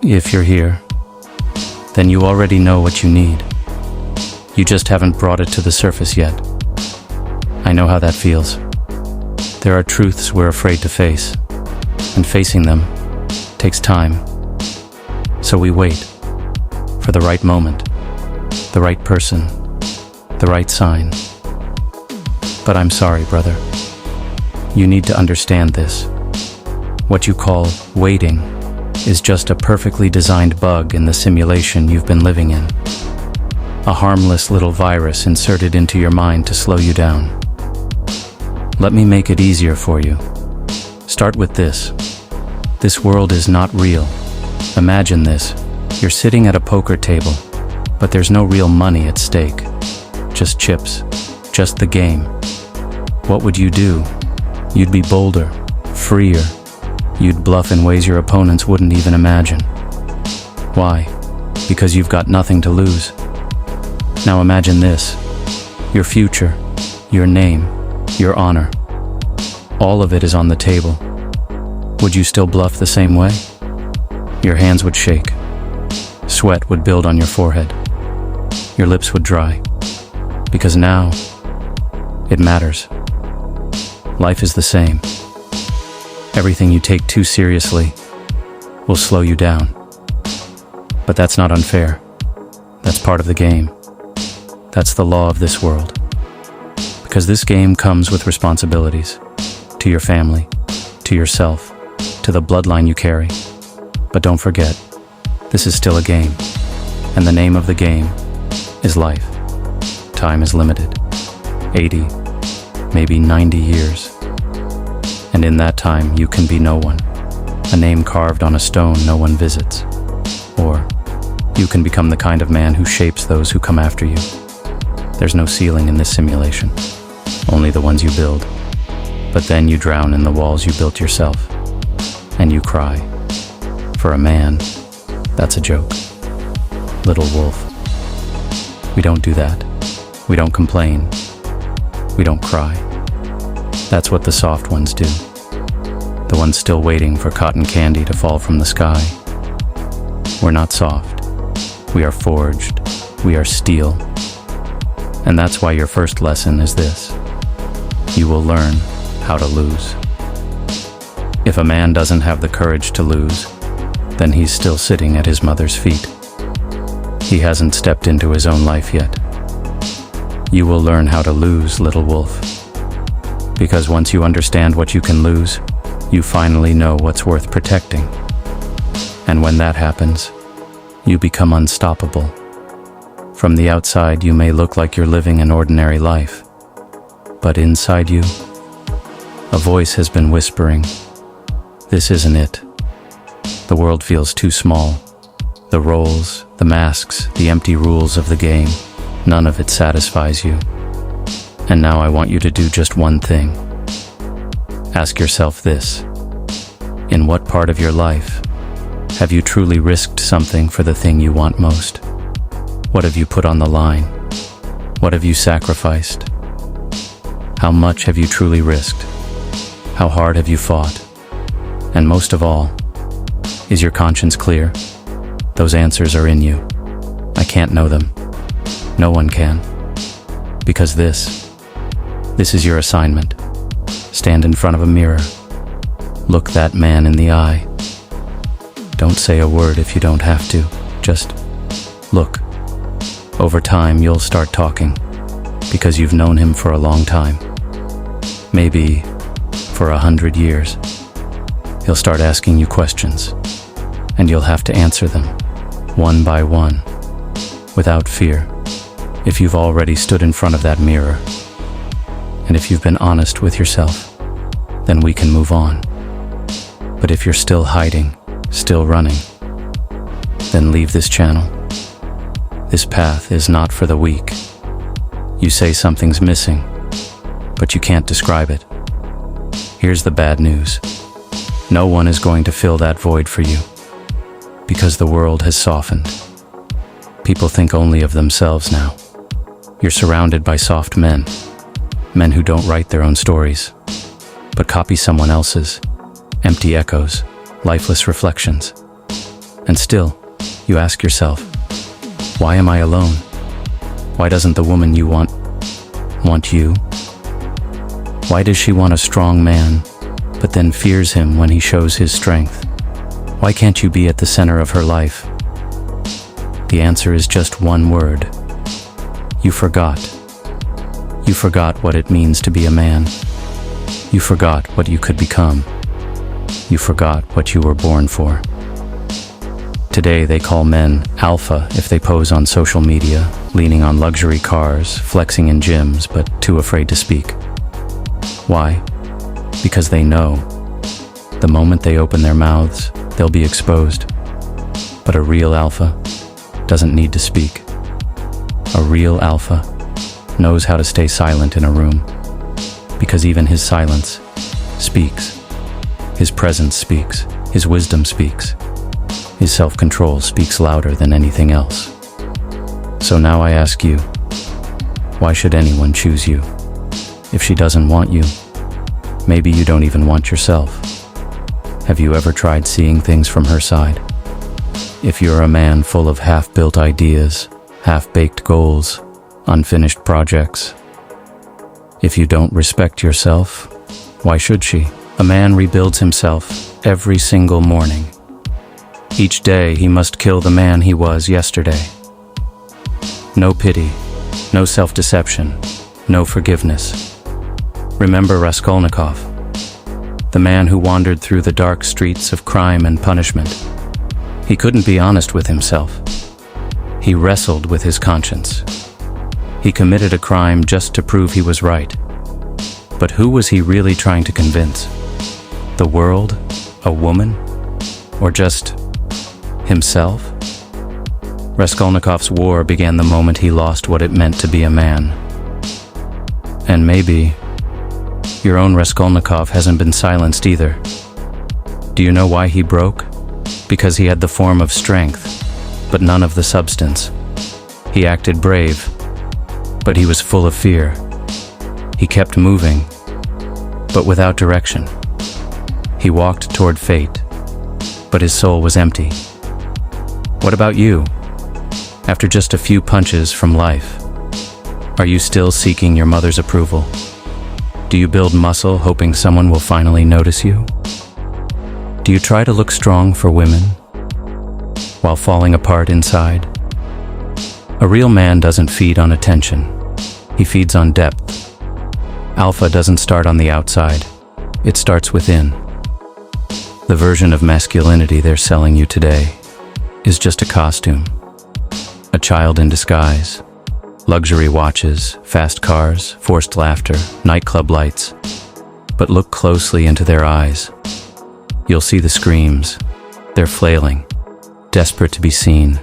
If you're here, then you already know what you need. You just haven't brought it to the surface yet. I know how that feels. There are truths we're afraid to face, and facing them takes time. So we wait for the right moment, the right person, the right sign. But I'm sorry, brother. You need to understand this. What you call waiting is just a perfectly designed bug in the simulation you've been living in. A harmless little virus inserted into your mind to slow you down. Let me make it easier for you. Start with this. This world is not real. Imagine this. You're sitting at a poker table, but there's no real money at stake. Just chips. Just the game. What would you do? You'd be bolder, freer. You'd bluff in ways your opponents wouldn't even imagine. Why? Because you've got nothing to lose. Now imagine this. Your future, your name, your honor. All of it is on the table. Would you still bluff the same way? Your hands would shake. Sweat would build on your forehead. Your lips would dry. Because now, it matters. Life is the same. Everything you take too seriously will slow you down. But that's not unfair. That's part of the game. That's the law of this world. Because this game comes with responsibilities. To your family, to yourself, to the bloodline you carry. But don't forget, this is still a game. And the name of the game is life. Time is limited. 80, maybe 90 years. And in that time, you can be no one. A name carved on a stone no one visits. Or you can become the kind of man who shapes those who come after you. There's no ceiling in this simulation, only the ones you build. But then you drown in the walls you built yourself, and you cry. For a man, that's a joke. Little wolf. We don't do that. We don't complain. We don't cry. That's what the soft ones do. The ones still waiting for cotton candy to fall from the sky. We're not soft. We are forged. We are steel. And that's why your first lesson is this. You will learn how to lose. If a man doesn't have the courage to lose, then he's still sitting at his mother's feet. He hasn't stepped into his own life yet. You will learn how to lose, little wolf. Because once you understand what you can lose, you finally know what's worth protecting. And when that happens, you become unstoppable. From the outside, you may look like you're living an ordinary life. But inside you, a voice has been whispering, "This isn't it." The world feels too small. The roles, the masks, the empty rules of the game, none of it satisfies you. And now I want you to do just one thing. Ask yourself this. In what part of your life have you truly risked something for the thing you want most? What have you put on the line? What have you sacrificed? How much have you truly risked? How hard have you fought? And most of all, is your conscience clear? Those answers are in you. I can't know them. No one can. Because this is your assignment. Stand in front of a mirror. Look that man in the eye. Don't say a word if you don't have to. Just look. Over time, you'll start talking, because you've known him for a long time. Maybe for 100 years. He'll start asking you questions, and you'll have to answer them, one by one, without fear, if you've already stood in front of that mirror. And if you've been honest with yourself, then we can move on. But if you're still hiding, still running, then leave this channel. This path is not for the weak. You say something's missing, but you can't describe it. Here's the bad news. No one is going to fill that void for you, because the world has softened. People think only of themselves now. You're surrounded by soft men who don't write their own stories, but copy someone else's, empty echoes, lifeless reflections. And still, you ask yourself, why am I alone? Why doesn't the woman you want you? Why does she want a strong man, but then fears him when he shows his strength? Why can't you be at the center of her life? The answer is just one word. You forgot. You forgot what it means to be a man. You forgot what you could become. You forgot what you were born for. Today they call men alpha if they pose on social media, leaning on luxury cars, flexing in gyms, but too afraid to speak. Why? Because they know the moment they open their mouths, they'll be exposed. But a real alpha doesn't need to speak. A real alpha knows how to stay silent in a room, because even his silence speaks. His presence speaks. His wisdom speaks. His self-control speaks louder than anything else. So now I ask you, why should anyone choose you? If she doesn't want you, maybe you don't even want yourself. Have you ever tried seeing things from her side? If you're a man full of half-built ideas, half-baked goals, unfinished projects, if you don't respect yourself, why should she? A man rebuilds himself every single morning. Each day he must kill the man he was yesterday. No pity, no self-deception, no forgiveness. Remember Raskolnikov, the man who wandered through the dark streets of crime and punishment. He couldn't be honest with himself. He wrestled with his conscience. He committed a crime just to prove he was right. But who was he really trying to convince? The world? A woman? Or just himself? Raskolnikov's war began the moment he lost what it meant to be a man. And maybe your own Raskolnikov hasn't been silenced either. Do you know why he broke? Because he had the form of strength, but none of the substance. He acted brave, but he was full of fear. He kept moving, but without direction. He walked toward fate, but his soul was empty. What about you? After just a few punches from life, are you still seeking your mother's approval? Do you build muscle hoping someone will finally notice you? Do you try to look strong for women while falling apart inside? A real man doesn't feed on attention. He feeds on depth. Alpha doesn't start on the outside. It starts within. The version of masculinity they're selling you today is just a costume. A child in disguise. Luxury watches, fast cars, forced laughter, nightclub lights. But look closely into their eyes. You'll see the screams. They're flailing, desperate to be seen,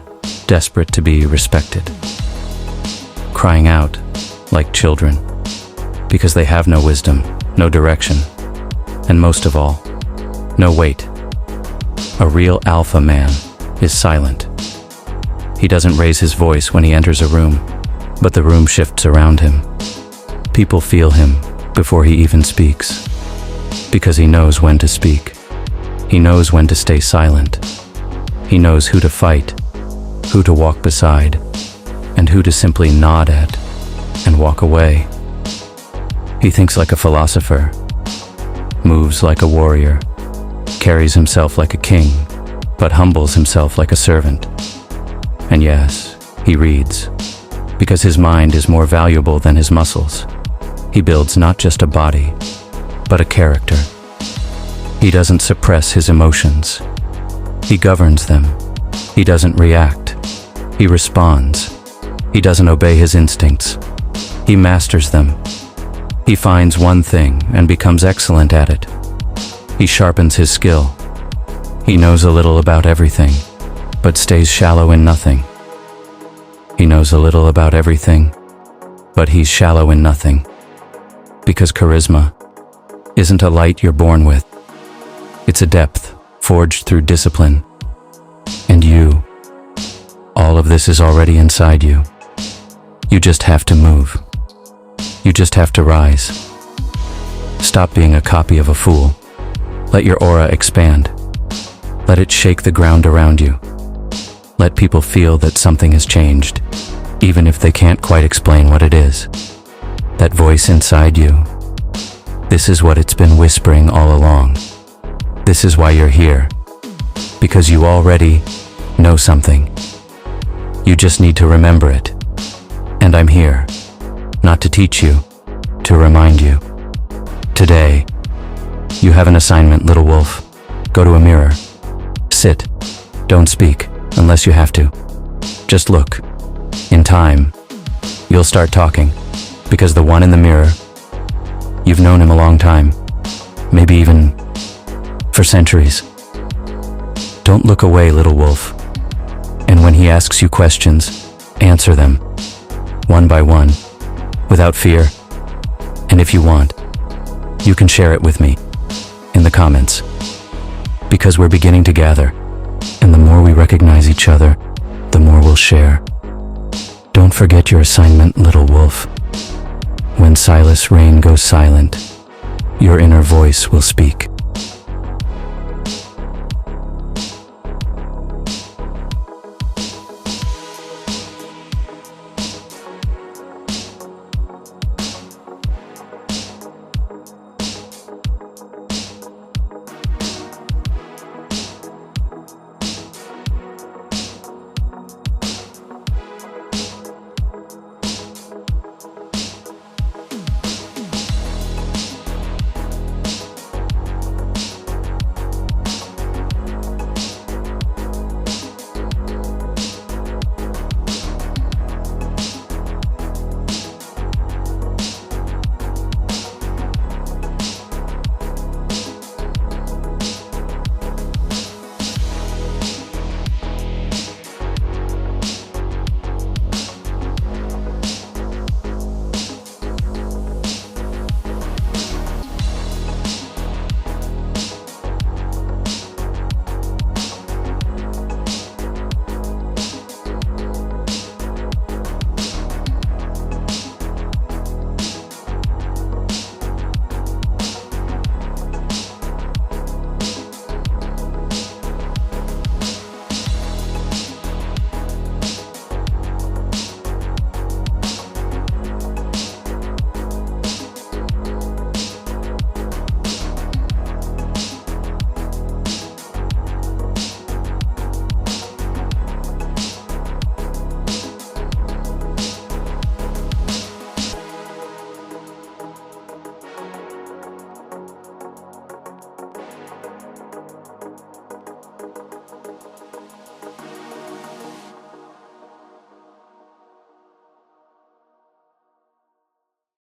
desperate to be respected. Crying out like children, because they have no wisdom, no direction, and most of all, no weight. A real alpha man is silent. He doesn't raise his voice when he enters a room, but the room shifts around him. People feel him before he even speaks, because he knows when to speak. He knows when to stay silent. He knows who to fight, who to walk beside, and who to simply nod at and walk away. He thinks like a philosopher, moves like a warrior, carries himself like a king, but humbles himself like a servant. And yes, he reads, because his mind is more valuable than his muscles. He builds not just a body, but a character. He doesn't suppress his emotions. He governs them. He doesn't react. He responds. He doesn't obey his instincts. He masters them. He finds one thing and becomes excellent at it. He sharpens his skill. He knows a little about everything, but stays shallow in nothing. He knows a little about everything, but he's shallow in nothing. Because charisma isn't a light you're born with. It's a depth forged through discipline. And you, all of this is already inside you. You just have to move. You just have to rise. Stop being a copy of a fool. Let your aura expand. Let it shake the ground around you. Let people feel that something has changed, even if they can't quite explain what it is. That voice inside you, this is what it's been whispering all along. This is why you're here, because you already know something. You just need to remember it. And I'm here, not to teach you, to remind you. Today, you have an assignment, little wolf. Go to a mirror. Sit. Don't speak, unless you have to. Just look. In time, you'll start talking, because the one in the mirror, you've known him a long time, maybe even for centuries. Don't look away, little wolf. And when he asks you questions, answer them, one by one, without fear. And if you want, you can share it with me in the comments, because we're beginning to gather, and the more we recognize each other, the more we'll share. Don't forget your assignment, little wolf. When Silas, Rayne goes silent, your inner voice will speak.